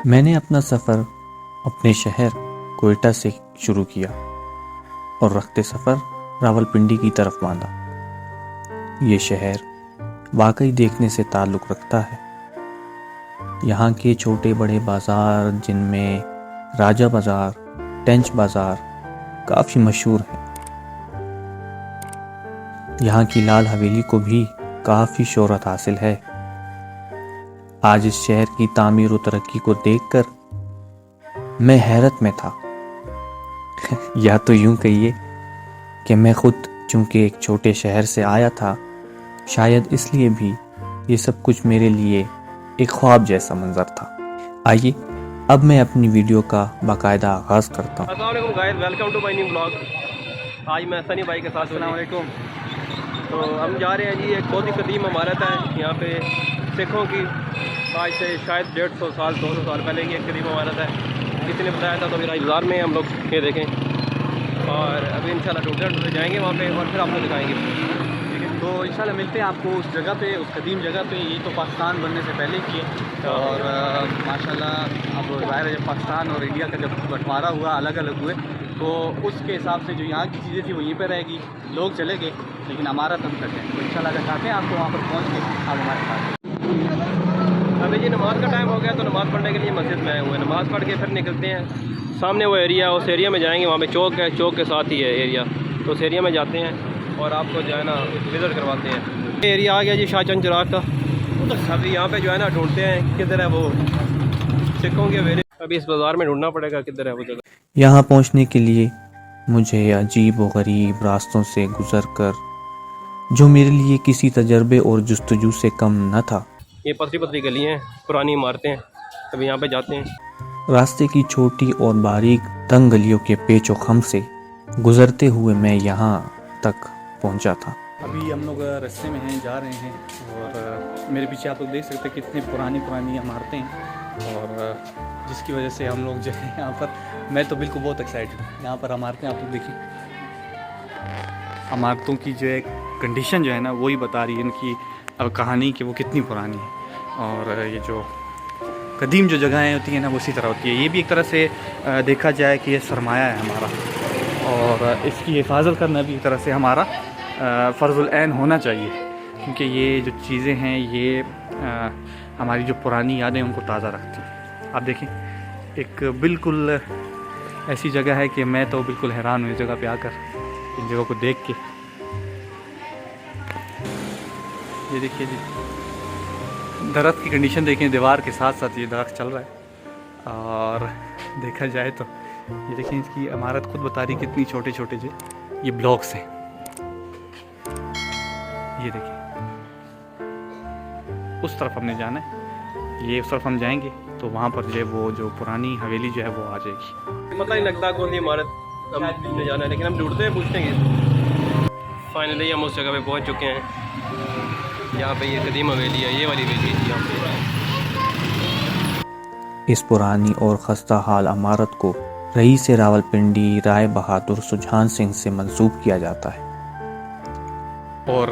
मैंने अपना सफ़र अपने शहर कोयटा से शुरू किया और रखते सफ़र रावलपिंडी की तरफ बांधा। ये शहर वाकई देखने से ताल्लुक़ रखता है। यहाँ के छोटे बड़े बाज़ार, जिनमें राजा बाज़ार, टेंच बाज़ार काफ़ी मशहूर है। यहाँ की लाल हवेली को भी काफ़ी शोहरत हासिल है। आज इस शहर की तामीर और तरक्की को देखकर मैं हैरत में था। या तो यूं कहिए कि मैं खुद चूंकि एक छोटे शहर से आया था, शायद इसलिए भी ये सब कुछ मेरे लिए एक ख्वाब जैसा मंजर था। आइए अब मैं अपनी वीडियो का बाकायदा आगाज़ करता हूँ। अस्सलाम वालेकुम guys, welcome to my new blog. आज मैं सनी भाई के साथ। अस्सलाम वालेकुम। तो हम जा रहे हैं जी, एक बहुत ही कदीम इमारत है यहाँ पे सिखों की। आज से शायद 150 साल 200 साल पहले की एक कदीम इमारत है। किसी ने बताया था, तो फिर बाज़ार में हम लोग ये देखें और अभी इंशाल्लाह ढूंढते जाएंगे वहाँ पे और फिर आपको दिखाएंगे। तो इंशाल्लाह मिलते हैं आपको उस जगह पे, उस कदीम जगह पे। ये तो पाकिस्तान बनने से पहले की है और माशाल्लाह अब ज़ाहिर है जब पाकिस्तान और इंडिया का जब बंटवारा हुआ, अलग अलग हुए, तो उसके हिसाब से जो यहाँ की चीज़ें थी वो यहीं पर रहेगी। लोग चले गए लेकिन इमारत हम तक है। तो इंशाल्लाह अगर चाहते हैं आपको वहाँ पर पहुँच के आप हमारे साथ। अभी जी नमाज़ का टाइम हो गया, तो नमाज़ पढ़ने के लिए मस्जिद में आए हुए हैं। नमाज़ पढ़ के फिर निकलते हैं। सामने वो एरिया, उस एरिया में जाएंगे। वहाँ पे चौक है, चौक के साथ ही है एरिया, तो उस एरिया में जाते हैं और आपको जो है ना विज़िट करवाते हैं। एरिया आ गया जी शाहजहां चिराग का। अभी यहाँ पे जो है ना ढूंढते हैं किधर है वो सिखों के वेले। अभी इस बाज़ार में ढूंढना पड़ेगा किधर है वो जगह। यहाँ पहुँचने के लिए मुझे अजीब व गरीब रास्तों से गुजरकर, जो मेरे लिए किसी तजर्बे और जुस्तजू से कम न था। ये पतली पतली गलियाँ हैं, पुरानी इमारतें हैं। अभी यहाँ पे जाते हैं। रास्ते की छोटी और बारीक तंग गलियों के पेचो खम से गुजरते हुए मैं यहाँ तक पहुँचा था। अभी हम लोग रास्ते में हैं, जा रहे हैं और मेरे पीछे आप लोग देख सकते हैं कितनी पुरानी पुरानी इमारतें हैं और जिसकी वजह से हम लोग जो है यहाँ पर, मैं तो बिल्कुल बहुत एक्साइटेड हूँ। यहाँ पर इमारतें आप लोग देखिए, इमारतों की जो है कंडीशन जो है ना वही बता रही है इनकी अब कहानी कि वो कितनी पुरानी है। और ये जो कदीम जो जगहें होती हैं ना वो इसी तरह होती है। ये भी एक तरह से देखा जाए कि ये सरमाया है हमारा, और इसकी हिफाजत करना भी एक तरह से हमारा फ़र्ज़ुल ऐन होना चाहिए, क्योंकि ये जो चीज़ें हैं ये हमारी जो पुरानी यादें उनको ताज़ा रखती हैं। आप देखें, एक बिल्कुल ऐसी जगह है कि मैं तो बिल्कुल हैरान हूँ इस जगह पे आकर, इन जगह को देख के। ये देखिए जी, दरख्त की कंडीशन देखें, दीवार के साथ साथ ये दरख्त चल रहा है। और देखा जाए तो ये देखें, इसकी इमारत खुद बता रही कितनी छोटे छोटे जो ये ब्लॉक्स हैं। ये देखिए, उस तरफ हमने जाना है, ये उस तरफ हम जाएंगे तो वहाँ पर जो है वो जो पुरानी हवेली जो है वो आ जाएगी। पता नहीं लगता कौन सी इमारत हमने जाना है, लेकिन हम ढूंढते हैं, पूछते हैं। फाइनली हम उस जगह पे पहुँच चुके हैं यहाँ पे। ये कदीम हवेली है, ये वाली हवेली है यहाँ पे। इस पुरानी और खस्ता हाल इमारत को रईस रावलपिंडी राय बहादुर सुजान सिंह से मंसूब किया जाता है। और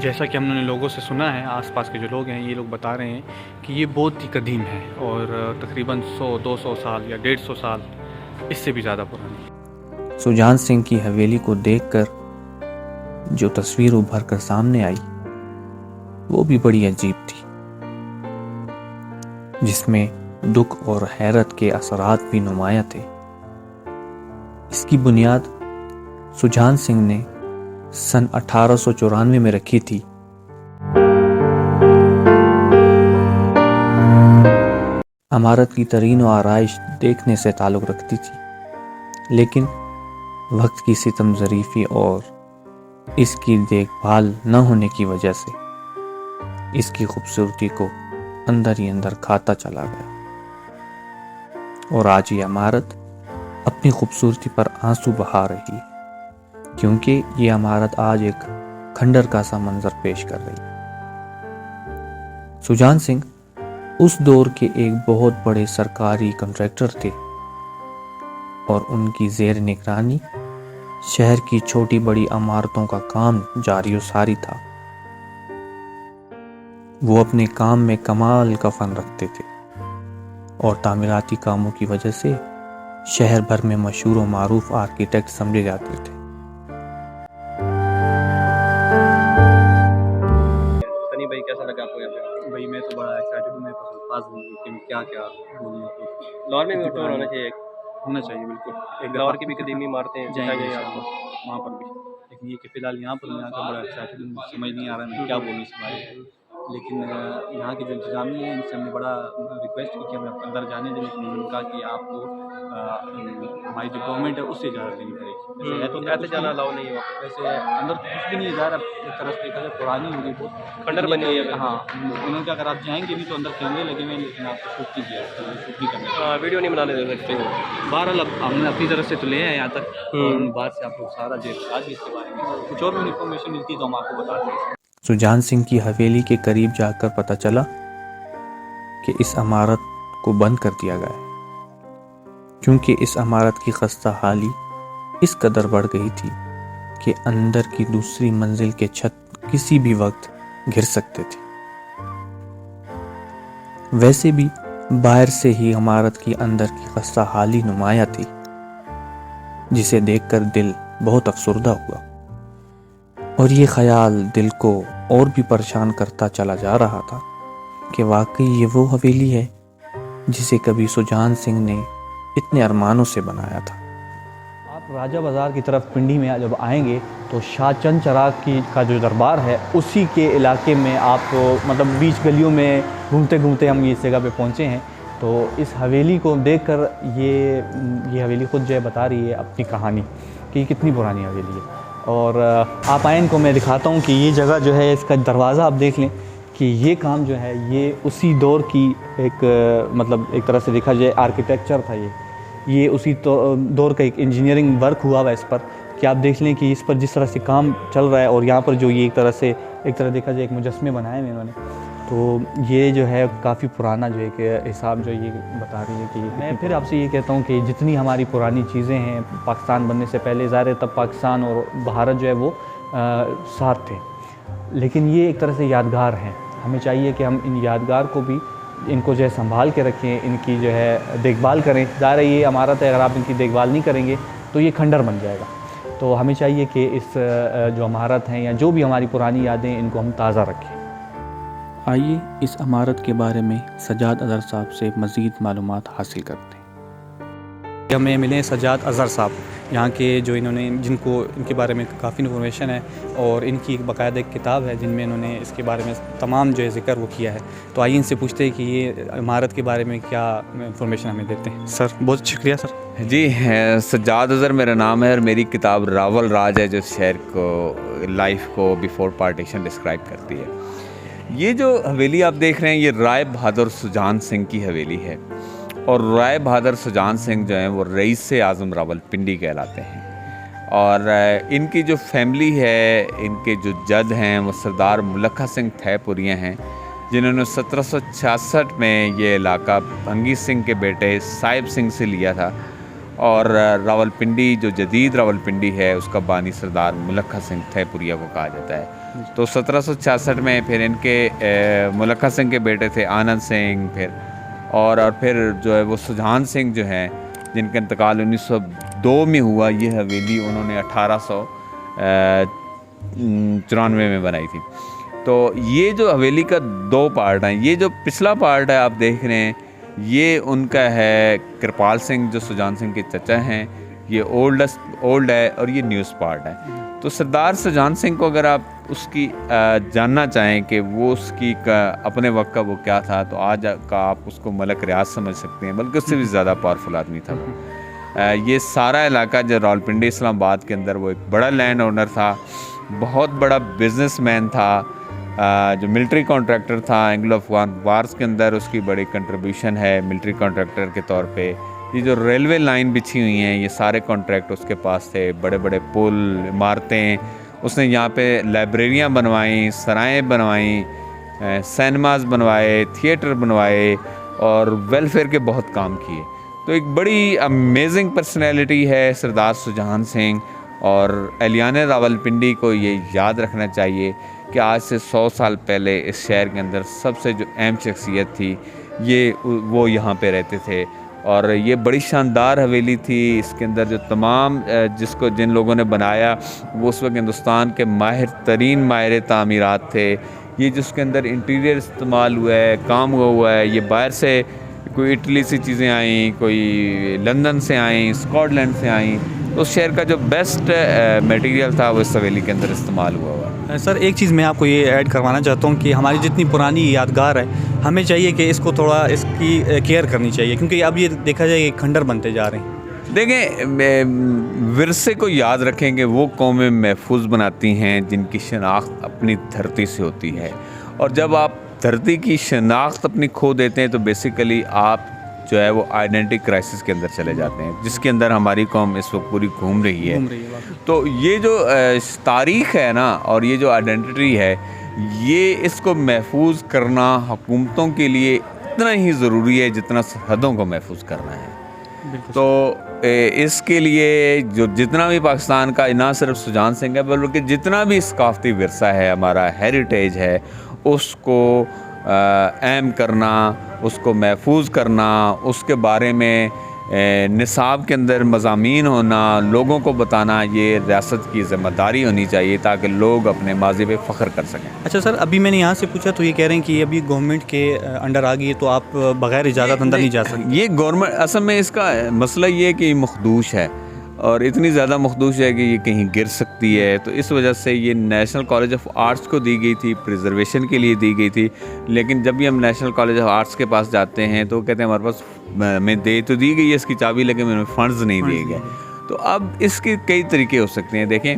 जैसा कि हमने लोगों से सुना है, आसपास के जो लोग हैं ये लोग बता रहे हैं कि ये बहुत ही कदीम है और तकरीबन 100-200 साल या 150 साल इससे भी ज़्यादा पुरानी है। सुजान सिंह की हवेली को देखकर जो तस्वीर उभर कर सामने आई वो भी बड़ी अजीब थी, जिसमें दुख और हैरत के असरात भी नुमाया थे। इसकी बुनियाद सुजान सिंह ने सन 1894 में रखी थी। इमारत की तरीन और आराइश देखने से ताल्लुक़ रखती थी, लेकिन वक्त की सितम ज़रीफ़ी और इसकी देखभाल न होने की वजह से इसकी खूबसूरती को अंदर ही अंदर खाता चला गया। और आज ये इमारत अपनी खूबसूरती पर आंसू बहा रही है, क्योंकि ये इमारत आज एक खंडर का सा मंजर पेश कर रही है। सुजान सिंह उस दौर के एक बहुत बड़े सरकारी कॉन्ट्रैक्टर थे और उनकी ज़ेर निगरानी शहर की छोटी बड़ी इमारतों का काम जारी सारी था। वो अपने काम में कमाल का फन रखते थे और तामीराती कामों की वजह से शहर भर में मशहूर और मारूफ आर्किटेक्ट समझे जाते थे। सनी भाई कैसा लगा आपको यहाँ पे? भाई मैं तो बड़ा एक्साइटेड हूँ, मेरे पास अल्फाज नहीं है कि क्या क्या बोलूँ। लाहौर में भी टूर होना चाहिए, होना चाहिए बिल्कुल। एक लाहौर की भी कदीमी इमारतें जाएंगे दिखाएंगे आपको आपको। वहाँ पर भी, लेकिन ये कि फ़िलहाल यहाँ पर यहाँ का बड़ा एक्साइटेड हूँ, समझ नहीं आ रहा मैं क्या बोलूँ इस बारे में। लेकिन यहाँ के जो इंतज़ामिया हैं इनसे हमने बड़ा रिक्वेस्ट की कि हमें अंदर जाने दें, लेकिन उन्होंने कहा कि आपको हमारी जो गवर्नमेंट है उससे इजाज़त लेनी पड़ेगी। वैसे है तो ऐसे जाना अलाउ नहीं है वहाँ पे। वैसे अंदर तो कुछ भी नहीं है, ज़ाहिर है एक तरह से देखा जाए पुरानी होगी बहुत, खंडर बनी हुई है। हाँ उन्होंने कहा अगर आप जाएंगे भी तो अंदर कैमरे लगे हुए हैं, लेकिन आपको शूट कीजिए, शूट नहीं करने। हाँ, वीडियो नहीं बनाने दे सकते हो। बहरहाल अब हमने अपनी तरफ से तो ले आए यहाँ तक, और बाहर से आप लोग सारा जो आज भी इसके बारे में कुछ और भी इन्फॉर्मेशन मिलती है तो हम आपको बता दें। सुजान सिंह की हवेली के करीब जाकर पता चला कि इस इमारत को बंद कर दिया गया है, क्योंकि इस इमारत की खस्ता हाली इस कदर बढ़ गई थी कि अंदर की दूसरी मंजिल के छत किसी भी वक्त गिर सकते थे। वैसे भी बाहर से ही इमारत की अंदर की खस्ता हाली नुमाया थी, जिसे देखकर दिल बहुत अफसुर्दा हुआ और ये ख्याल दिल को और भी परेशान करता चला जा रहा था कि वाकई ये वो हवेली है जिसे कभी सुजान सिंह ने इतने अरमानों से बनाया था। आप राजा बाज़ार की तरफ पिंडी में जब आएंगे तो शाह चंद चराग की का जो दरबार है उसी के इलाके में आप मतलब बीच गलियों में घूमते घूमते हम इस जगह पे पहुँचे हैं। तो इस हवेली को देखकर ये हवेली ख़ुद जो है बता रही है अपनी कहानी कि ये कितनी पुरानी हवेली है। और आप आए इनको मैं दिखाता हूँ कि ये जगह जो है इसका दरवाज़ा आप देख लें कि ये काम जो है ये उसी दौर की एक मतलब एक तरह से देखा जाए आर्किटेक्चर था। ये उसी दौर का एक इंजीनियरिंग वर्क हुआ हुआ इस पर कि आप देख लें कि इस पर जिस तरह से काम चल रहा है। और यहाँ पर जो ये एक तरह देखा जाए एक मुजस्मे बनाए हुए इन्होंने, तो ये जो है काफ़ी पुराना जो एक हिसाब जो ये बता रही है कि मैं फिर आपसे ये कहता हूँ कि जितनी हमारी पुरानी चीज़ें हैं पाकिस्तान बनने से पहले, ज़ाहिर है तब पाकिस्तान और भारत जो है वो साथ थे, लेकिन ये एक तरह से यादगार हैं। हमें चाहिए कि हम इन यादगार को भी इनको जो है संभाल के रखें, इनकी जो है देखभाल करें। ज़ाहिर है ये इमारत है, अगर आप इनकी देखभाल नहीं करेंगे तो ये खंडर बन जाएगा। तो हमें चाहिए कि इस जो इमारत हैं या जो भी हमारी पुरानी यादें इनको हम ताज़ा रखें। आइए इस इमारत के बारे में सजाद अज़हर साहब से मज़ीद मालूमात हासिल करते हैं। हमें मिले सजाद अज़हर साहब, यहाँ के जो जिनको इनके बारे में काफ़ी इन्फॉर्मेशन है और इनकी एक बाकायदा एक किताब है जिनमें इन्होंने इसके बारे में तमाम जो है ज़िक्र वो किया है। तो आइए इनसे पूछते हैं कि ये इमारत के बारे में क्या इन्फॉर्मेशन हमें देते हैं। सर बहुत शुक्रिया सर। जी सजाद अज़हर मेरा नाम है और मेरी किताब रावल राज है जो शहर को लाइफ को बिफोर पार्टीशन डिस्क्राइब करती है। ये जो हवेली आप देख रहे हैं ये राय बहादुर सुजान सिंह की हवेली है और राय बहादुर सुजान सिंह जो हैं वो रईस आज़म रावलपिंडी कहलाते हैं। और इनकी जो फैमिली है, इनके जो जद हैं वो सरदार मुलक्का सिंह थैपुरिया हैं, जिन्होंने 1766 में ये इलाका भंगी सिंह के बेटे साहिब सिंह से लिया था। और रावलपिंडी जो जदीद रावलपिंडी है उसका बानी सरदार मुलक्का सिंह थैपुरिया को कहा जाता है। तो 1766 में फिर इनके मुलक्का सिंह के बेटे थे आनंद सिंह, फिर जो है वो सुजान सिंह जो हैं जिनका इंतकाल 1902 में हुआ। ये हवेली उन्होंने 1894 में बनाई थी। तो ये जो हवेली का 2 पार्ट हैं, ये जो पिछला पार्ट है आप देख रहे हैं ये उनका है कृपाल सिंह जो सुजान सिंह के चचा हैं, ये ओल्ड है और ये न्यूज़ पार्ट है। तो सरदार सुजान सिंह को अगर आप उसकी जानना चाहें कि वो उसकी अपने वक्त का वो क्या था, तो आज का आप उसको मलक रियाज समझ सकते हैं, बल्कि उससे भी ज़्यादा पावरफुल आदमी था। ये सारा इलाका जो रावलपिंडी इस्लामाबाद के अंदर वो एक बड़ा लैंड ओनर था, बहुत बड़ा बिजनेसमैन था, जो मिलिट्री कॉन्ट्रैक्टर था। एंग्लो अफगान वार्स के अंदर उसकी बड़ी कंट्रीब्यूशन है मिलिट्री कॉन्ट्रैक्टर के तौर पे। ये जो रेलवे लाइन बिछी हुई हैं ये सारे कॉन्ट्रैक्ट उसके पास थे, बड़े बड़े पुल, इमारतें, उसने यहाँ पे लाइब्रेरियाँ बनवाई, सराएँ बनवाई, सिनेमाज बनवाए, थिएटर बनवाए और वेलफेयर के बहुत काम किए। तो एक बड़ी अमेजिंग पर्सनैलिटी है सरदार सुजान सिंह। और एलियान रावलपिंडी को ये याद रखना चाहिए कि आज से 100 साल पहले इस शहर के अंदर सबसे जो अहम शख्सियत थी ये वो यहाँ पे रहते थे। और ये बड़ी शानदार हवेली थी। इसके अंदर जो तमाम जिन लोगों ने बनाया वो उस वक्त हिंदुस्तान के माहिर तरीन माहिर तामीरात थे। ये जिसके अंदर इंटीरियर इस्तेमाल हुआ है, काम हुआ है, ये बाहर से कोई इटली से चीज़ें आई, कोई लंदन से आई, स्कॉटलैंड से आई। तो उस शहर का जो बेस्ट मटेरियल था वो इस हवेली के अंदर इस्तेमाल हुआ हुआ। सर एक चीज़ मैं आपको ये ऐड करवाना चाहता हूँ कि हमारी जितनी पुरानी यादगार है, हमें चाहिए कि इसको थोड़ा इसकी केयर करनी चाहिए, क्योंकि अब ये देखा जाए कि खंडर बनते जा रहे हैं। देखें, विरसे को याद रखेंगे वो कौमें महफूज बनाती हैं जिनकी शनाख्त अपनी धरती से होती है। और जब आप धरती की शनाख्त अपनी खो देते हैं तो बेसिकली आप जो है वो आइडेंटिटी क्राइसिस के अंदर चले जाते हैं, जिसके अंदर हमारी कौम इस वक्त पूरी घूम रही है। तो ये जो तारीख़ है ना, और ये जो आइडेंटिटी है, ये इसको महफूज करना हुकूमतों के लिए इतना ही ज़रूरी है जितना सरहदों को महफूज करना है। तो इसके लिए जो जितना भी पाकिस्तान का, ना सिर्फ सुजान सिंह है बल्कि जितना भी सकाफ़ती विरसा है, हमारा हेरिटेज है, उसको अहम करना, उसको महफूज करना, उसके बारे में निसाब के अंदर मज़ामीन होना, लोगों को बताना, ये रियासत की ज़िम्मेदारी होनी चाहिए ताकि लोग अपने माजी पे फ़ख्र कर सकें। अच्छा सर, अभी मैंने यहाँ से पूछा तो ये कह रहे हैं कि अभी गवर्नमेंट के अंडर आ गई है तो आप बग़ैर इजाज़त अंदर नहीं जा सकते। ये गवर्नमेंट, असल में इसका मसला ये है कि मखदूश है और इतनी ज़्यादा मखदूश है कि ये कहीं गिर सकती है। तो इस वजह से ये नेशनल कॉलेज ऑफ आर्ट्स को दी गई थी, प्रिजर्वेशन के लिए दी गई थी। लेकिन जब भी हम नेशनल कॉलेज ऑफ आर्ट्स के पास जाते हैं तो कहते हैं हमारे पास में दे तो दी गई है इसकी चाबी, लेकिन हमें फ़ंड्स नहीं दिए गए। तो अब इसके कई तरीके हो सकते हैं। देखें,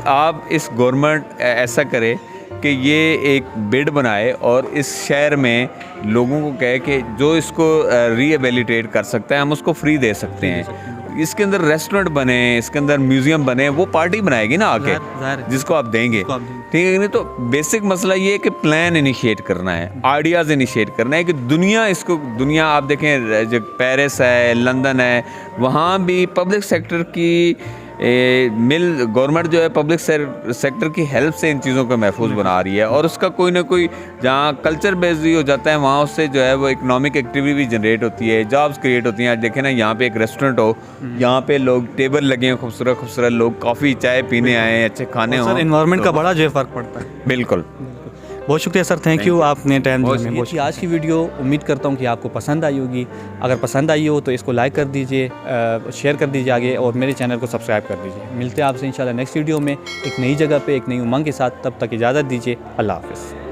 आप इस गवर्नमेंट ऐसा करे कि ये एक बिड बनाए और इस शहर में लोगों को कहे कि जो इसको रीहेबिलिटेट कर सकता है हम उसको फ्री दे सकते हैं। इसके अंदर रेस्टोरेंट बने, इसके अंदर म्यूज़ियम बने, वो पार्टी बनाएगी ना आके, जिसको आप देंगे, ठीक है। नहीं तो बेसिक मसला ये है कि प्लान इनिशिएट करना है, आइडियाज़ इनिशिएट करना है कि दुनिया आप देखें, जो पेरिस है, लंदन है, वहाँ भी पब्लिक सेक्टर की गवर्नमेंट जो है पब्लिक सेक्टर की हेल्प से इन चीज़ों को महफूज बना रही है। और उसका कोई ना कोई जहाँ कल्चर बेस्ड भी हो जाता है वहाँ उससे जो है वो इकोनॉमिक एक्टिविटी भी जनरेट होती है, जॉब्स क्रिएट होती हैं। देखें ना, यहाँ पे एक रेस्टोरेंट हो, यहाँ पे लोग टेबल लगे हैं, खूबसूरत खूबसूरत लोग कॉफ़ी चाय पीने आए हैं, अच्छे खाने हों। सर एनवायरनमेंट का बड़ा जो फ़र्क पड़ता है। बिल्कुल, बहुत शुक्रिया सर, थैंक यू, आपने टाइम दिया। बहुत आज की वीडियो उम्मीद करता हूँ कि आपको पसंद आई होगी। अगर पसंद आई हो तो इसको लाइक कर दीजिए, शेयर कर दीजिए आगे, और मेरे चैनल को सब्सक्राइब कर दीजिए। मिलते हैं आपसे इंशाल्लाह नेक्स्ट वीडियो में एक नई जगह पे एक नई उमंग के साथ। तब तक इजाज़त दीजिए। अल्लाह हाफ़िज़।